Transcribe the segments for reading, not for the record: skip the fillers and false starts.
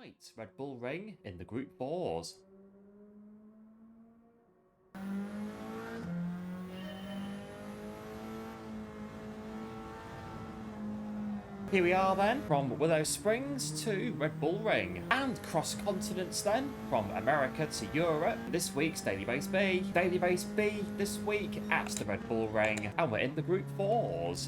Right, Red Bull Ring in the Group 4s. Here we are then, from Willow Springs to Red Bull Ring, and cross continents then, from America to Europe. This week's Daily Race B. Daily Race B this week at the Red Bull Ring, and we're in the Group 4s.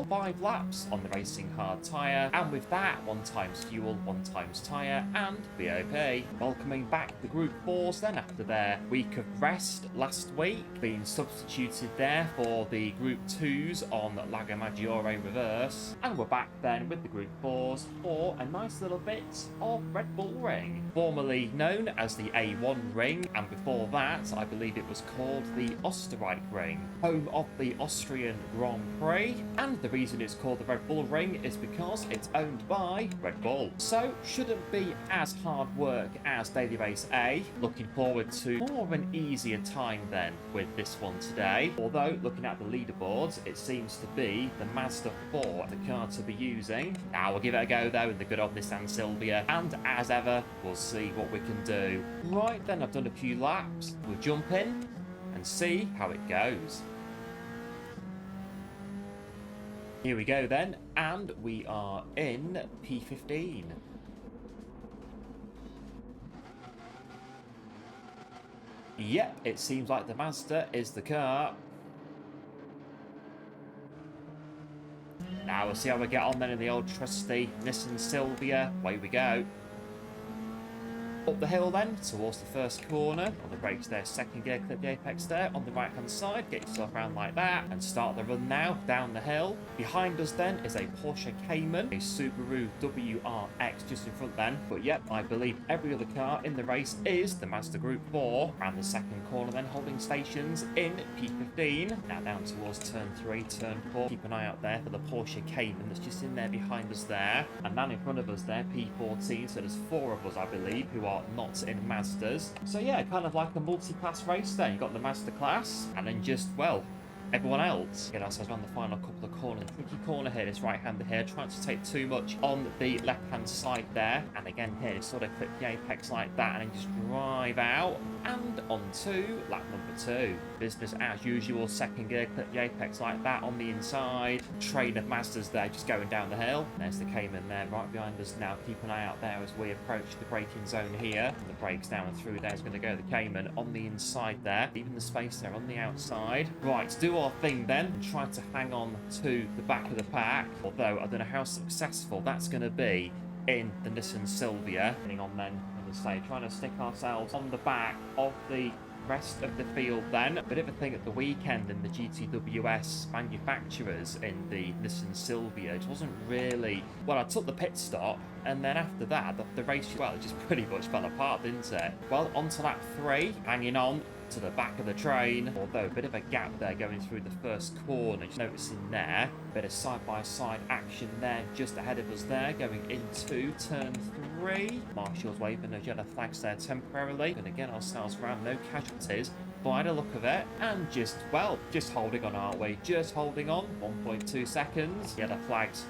5 laps on the racing hard tyre, and with that, 1 times fuel, 1 times tyre, and BOP. Welcoming back the Group 4s then after their week of rest last week, being substituted there for the Group 2s on Lago Maggiore reverse, and we're back then with the Group 4s for a nice little bit of Red Bull Ring, formerly known as the A1 Ring, and before that I believe it was called the Österreich Ring, home of the Austrian Grand Prix, and the reason it's called the Red Bull Ring is because it's owned by Red Bull, so shouldn't be as hard work as Daily Race A. Looking forward to more of an easier time then with this one today, although looking at the leaderboards it seems to be the Mazda 4 the car to be using. Now we'll give it a go though in the good old Nissan Silvia, and as ever we'll see what we can do. Right then, I've done a few laps, we'll jump in and see how it goes. Here we go then, and we are in P15. Yep, it seems like the Mazda is the car. Now we'll see how we get on then in the old trusty Nissan Silvia. Away we go. Up the hill then, towards the first corner. On the brakes there, second gear, clip the apex there. On the right hand side, get yourself around like that. And start the run now, down the hill. Behind us then is a Porsche Cayman, a Subaru WRX just in front then. But yep, I believe every other car in the race is the Mazda Group 4. Around the second corner then, holding stations in P15. Now down towards turn 3, turn 4. Keep an eye out there for the Porsche Cayman that's just in there behind us there. And then in front of us there, P14. So there's 4 of us, I believe, who are not in Mazdas. So yeah, kind of like a multi-class race there. You've got the Mazda class, and then just, well, everyone else. Get ourselves around the final couple of corners. Tricky corner here, this right-hander here, trying to take too much on the left-hand side there. And again here, just sort of clip the apex like that, and then just drive out and onto lap number 2. Business as usual, second gear, clip the apex like that on the inside. Train of Mazdas there, just going down the hill. There's the Cayman there, right behind us now. Keep an eye out there as we approach the braking zone here. And the brakes down and through there's going to go the Cayman on the inside there. Even the space there on the outside. Right, do our thing then and try to hang on to the back of the pack, although I don't know how successful that's going to be in the Nissan Silvia. Getting on then, as I say, trying to stick ourselves on the back of the rest of the field then. A bit of a thing at the weekend in the GTWS manufacturers in the Nissan Silvia. It wasn't really, well, I took the pit stop, and then after that the race, well, it just pretty much fell apart, didn't it? Well, on to lap 3, hanging on to the back of the train, although a bit of a gap there going through the first corner. Just noticing there, bit of side-by-side action there just ahead of us there, going into turn 3. Marshall's waving those yellow flags there temporarily. Going to get ourselves around, no casualties by the look of it, and just, well, just holding on, aren't we? Just holding on. 1.2 seconds. Yellow flags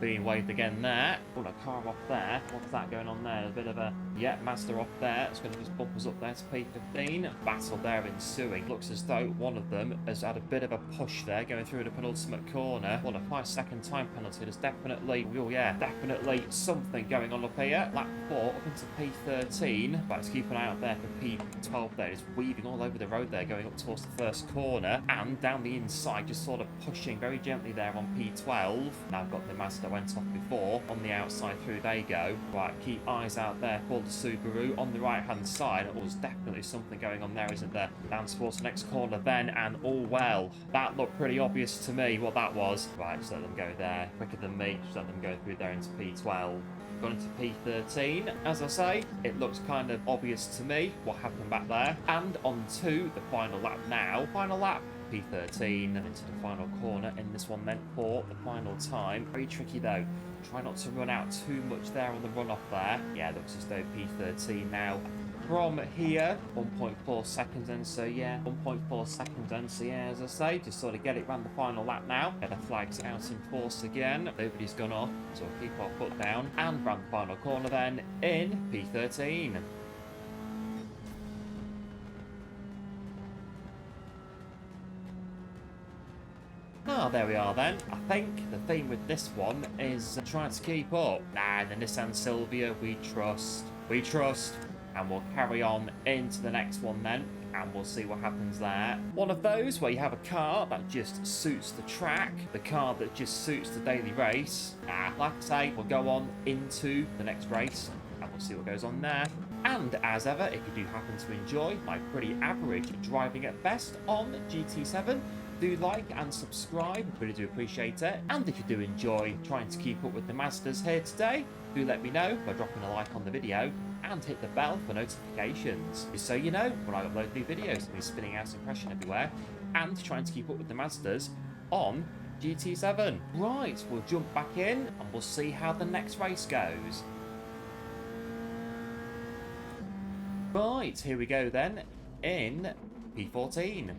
being waved again there. Oh, a car off there. What's that going on there? A bit of a, yeah, Mazda off there. It's going to just bump us up there to P15. Battle there ensuing. Looks as though one of them has had a bit of a push there going through the penultimate corner. Well, a 5-second time penalty. There's definitely, oh yeah, definitely something going on up here. Lap 4 up into P13. But let's keep an eye out there for P12 there. It's weaving all over the road there, going up towards the first corner. And down the inside, just sort of pushing very gently there on P12. Now I've got the Mazda went off before. On the outside through they go. Right, keep eyes out there for the Subaru on the right hand side. Oh, there's definitely something going on there, isn't there? Down towards the next corner then, and oh well, that looked pretty obvious to me what that was. Right, just let them go there quicker than me. Just let them go through there into P12. Gone into P13. As I say, it looks kind of obvious to me what happened back there. And on to the final lap now. Final lap P13 and into the final corner in this one then for the final time. Very tricky though. Try not to run out too much there on the run off there. Yeah, looks as though P13 now from here, 1.4 seconds then, so yeah, 1.4 seconds then, so yeah, as I say, just sort of get it round the final lap now, get the flags out in force again, nobody's gone off, so we'll keep our foot down, and round the final corner then, in P13. Ah, there we are then. I think the theme with this one is trying to keep up. Nah, the Nissan Silvia, we trust. We trust. And we'll carry on into the next one then, and we'll see what happens there. One of those where you have a car that just suits the track, the car that just suits the daily race. Like I say, we'll go on into the next race, and we'll see what goes on there. And as ever, if you do happen to enjoy my pretty average driving at best on GT7, do like and subscribe, really do appreciate it. And if you do enjoy trying to keep up with the Masters here today, do let me know by dropping a like on the video and hit the bell for notifications, just so you know when I upload new videos and be spinning out impression everywhere, and trying to keep up with the Masters on GT7. Right, we'll jump back in and we'll see how the next race goes. Right, here we go then, in P14.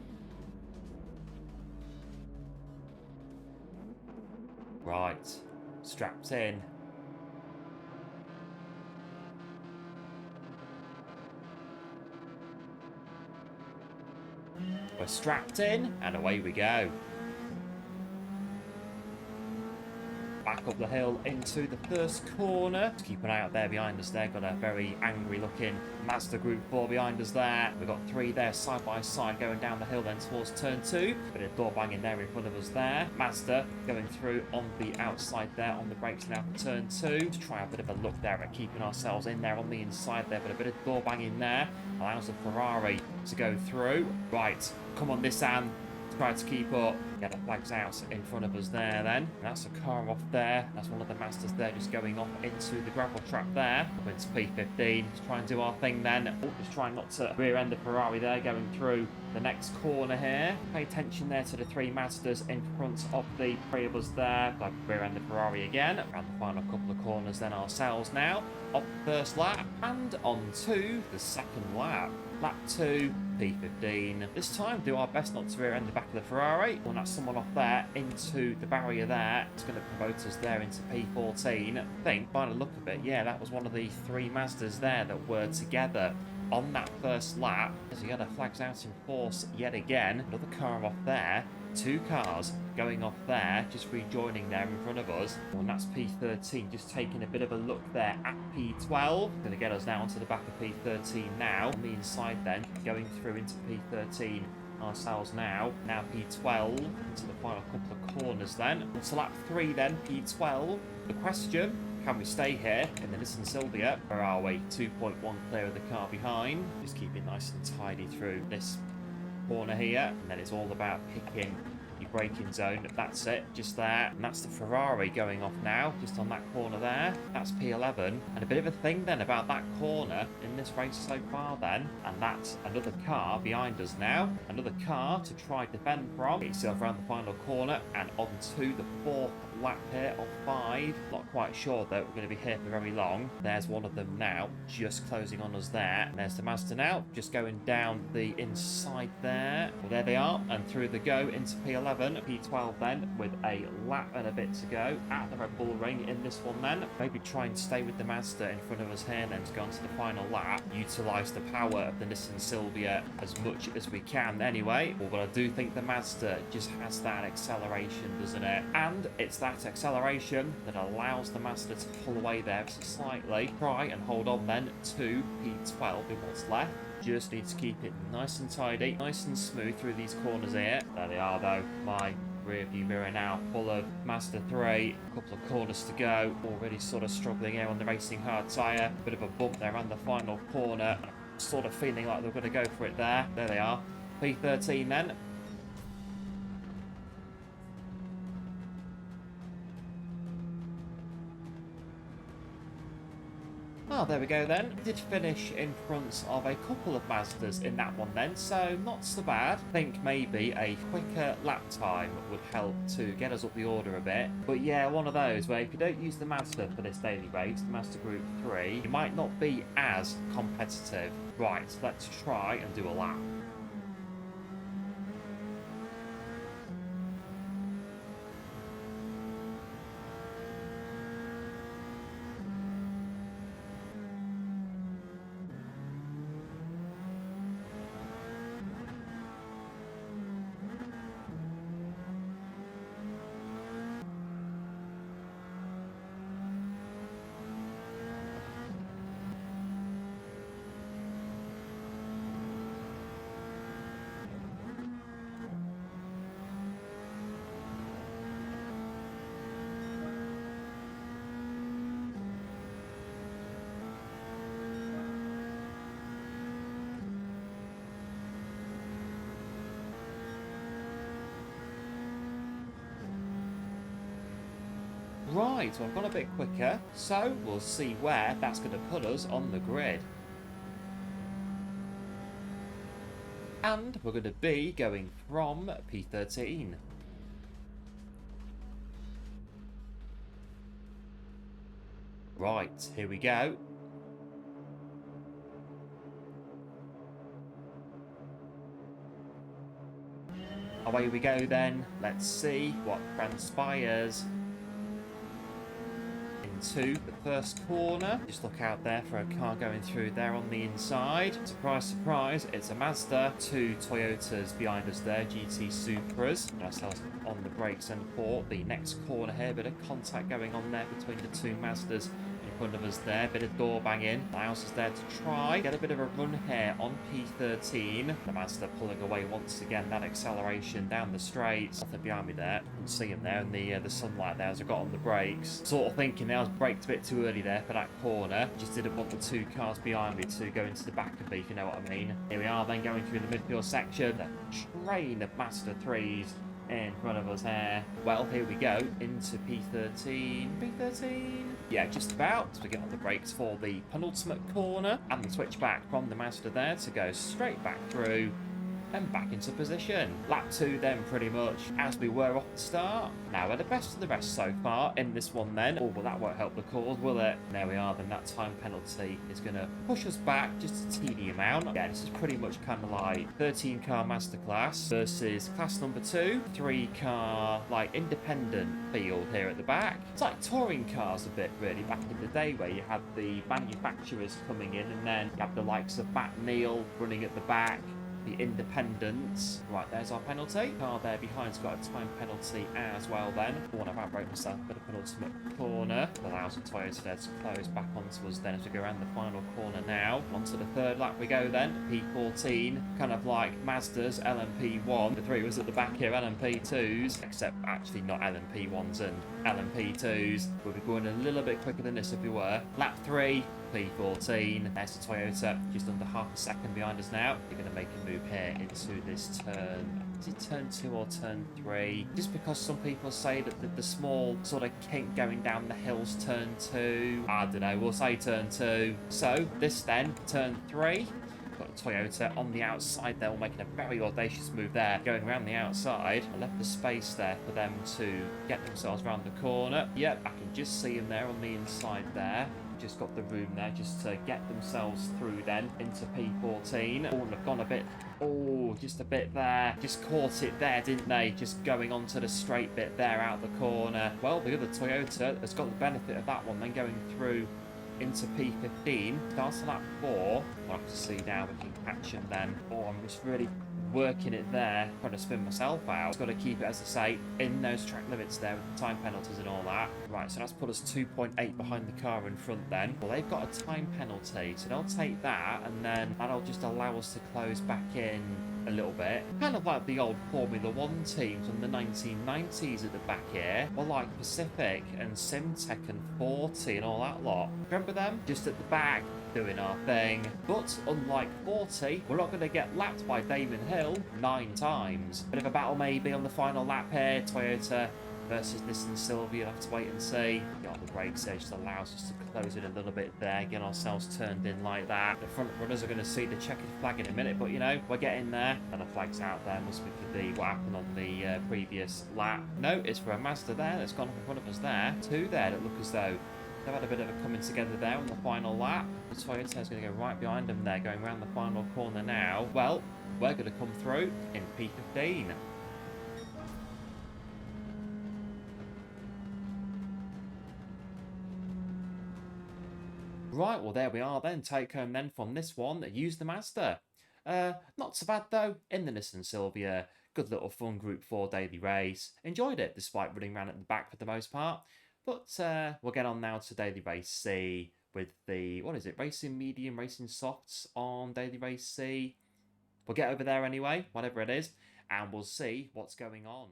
Right, strapped in. We're strapped in, and away we go. Back up the hill into the first corner. Just keep an eye out there behind us there. Got a very angry looking Mazda Group 4 behind us there. We've got 3 there side by side going down the hill then towards turn 2. Bit of door banging there in front of us there. Mazda going through on the outside there on the brakes now for turn 2. To try a bit of a look there at keeping ourselves in there on the inside there. But a bit of door banging there allows the Ferrari to go through. Right, come on Nissan. Try to keep up, get the flags out in front of us there then. And that's a car off there. That's one of the Masters there just going off into the gravel trap there. Up into P15. Let's try and do our thing then. Oh, just trying not to rear end the Ferrari there going through the next corner here. Pay attention there to the 3 Masters in front of the 3 of us there. Like rear end the Ferrari again. Around the final couple of corners then ourselves now. Off the first lap and on to the second lap. Lap 2, P15. This time, do our best not to rear end the back of the Ferrari. When that's someone off there into the barrier there, it's going to promote us there into P14. I think, by the look of it, yeah, that was one of the 3 Mazdas there that were together on that first lap. As you got the flags out in force yet again. Another car off there. 2 cars going off there, just rejoining there in front of us. And that's P13, just taking a bit of a look there at P12. Going to get us now onto the back of P13 now. On the inside then, going through into P13 ourselves now. Now P12 into the final couple of corners then. Onto lap 3 then, P12. The question, can we stay here in the Nissan Silvia? Where are we? 2.1 clear of the car behind. Just keep it nice and tidy through this corner here, and then it's all about picking your braking zone. That's it, just there. And that's the Ferrari going off now, just on that corner there. That's P11. And a bit of a thing then about that corner in this race so far then, and that's another car behind us now. Another car to try defend from. Get yourself around the final corner and on to the 4th lap here of 5. Not quite sure that we're going to be here for very long. There's one of them now, just closing on us there. And there's the Mazda now, just going down the inside there. Well, there they are, and through the go into P11. P12 then, with a lap and a bit to go at the Red Bull Ring in this one then. Maybe try and stay with the Mazda in front of us here then to go on to the final lap. Utilise the power of the Nissan Silvia as much as we can anyway. But I do think the Mazda just has that acceleration, doesn't it? And it's that acceleration that allows the Mazda to pull away there slightly. Try and hold on then to P12 in what's left. Just need to keep it nice and tidy, nice and smooth through these corners here. There they are though, my rear view mirror now full of Mazda 3. A couple of corners to go, already sort of struggling here on the racing hard tyre. Bit of a bump there on the final corner. Sort of feeling like they're going to go for it there. There they are, P13 then. Oh, there we go then. Did finish in front of a couple of Mazdas in that one then, so not so bad. I think maybe a quicker lap time would help to get us up the order a bit. But yeah, one of those where if you don't use the Mazda for this daily race, the Mazda Group 3, you might not be as competitive. Right, let's try and do a lap. Right, so I've gone a bit quicker, so we'll see where that's going to put us on the grid. And we're going to be going from P13. Right, here we go. Away we go then. Let's see what transpires. To the first corner. Just look out there for a car going through there on the inside. Surprise, surprise, it's a Mazda. Two Toyotas behind us there, GT Supras. And ourselves on the brakes and port. The next corner here, bit of contact going on there between the two Mazdas in front of us there. Bit of door banging. Allows us there to try get a bit of a run here on P13. The Mazda pulling away once again. That acceleration down the straight. Nothing behind me there. Couldn't see him there in the sunlight there as I got on the brakes. Sort of thinking there I was braked a bit too early there for that corner. Just didn't want the two cars behind me to go into the back of me, if you know what I mean. Here we are then going through the midfield section. The train of Mazda 3s in front of us here. Well, here we go into P13. P13? Yeah, just about. So we get on the brakes for the penultimate corner and the switch back from the Mazda there to go straight back through and back into position. Lap 2 then pretty much as we were off the start. Now we're the best of the rest so far in this one then. Oh, well that won't help the cause, will it? There we are then. That time penalty is going to push us back just a teeny amount. Yeah, this is pretty much kind of like 13 car masterclass versus class number 2. 3 car like independent field here at the back. It's like touring cars a bit really back in the day where you had the manufacturers coming in and then you have the likes of Matt Neal running at the back. The independents. Right, there's our penalty. Car there behind's got a time penalty as well then. Oh, I've outrode myself for the penultimate corner. Allows the Toyota there to close back onto us then as we go around the final corner now. Onto the third lap we go then. P14, kind of like Mazda's LMP1. The three was at the back here, LMP2s, except actually not LMP1s and LMP2s. We'll be going a little bit quicker than this if we were. Lap 3. P14. There's the Toyota, just under half a second behind us now. They're going to make a move here into this turn. Is it turn 2 or turn 3? Just because some people say that the small sort of kink going down the hill's turn 2. I don't know, we'll say turn 2. So, this then, turn 3. Got a Toyota on the outside there, making a very audacious move there, going around the outside. I left the space there for them to get themselves around the corner. Yep, I can just see them there on the inside there. Just got the room there just to get themselves through then into P14. Oh, they've gone a bit, oh, just a bit there. Just caught it there, didn't they? Just going onto the straight bit there out the corner. Well, the other Toyota has got the benefit of that one then going through into P15. Starts lap 4. We'll have to see now if we can catch him then. Oh, I'm just really working it there, trying to spin myself out. Got to keep it, as I say, in those track limits there with the time penalties and all that. Right, so that's put us 2.8 behind the car in front then. Well, they've got a time penalty, so they'll take that, and then that'll just allow us to close back in a little bit. Kind of like the old Formula 1 teams from the 1990s at the back here. Well, like Pacific and Simtech and 40 and all that lot. Remember them? Just at the back, doing our thing. But unlike 40, we're not going to get lapped by Damon Hill 9 times. Bit of a battle maybe on the final lap here. Toyota versus Nissan Silvia. You'll have to wait and see. Got the brakes there, just allows us to close it a little bit there, get ourselves turned in like that. The front runners are going to see the checkered flag in a minute, but you know, we're getting there. And the flag's out there, must be for the what happened on the previous lap. No, it's for a Mazda there that's gone up in front of us there. Two there that look as though they've had a bit of a coming together there on the final lap. The Toyota's going to go right behind them there, going around the final corner now. Well, we're going to come through in P15. Right, well there we are then. Take home then from this one. Use the Mazda. Not so bad though. In the Nissan Silvia. Good little fun Group 4 daily race. Enjoyed it despite running around at the back for the most part. But we'll get on now to daily race C with the, what is it, racing medium, racing softs on daily race C. We'll get over there anyway, whatever it is, and we'll see what's going on.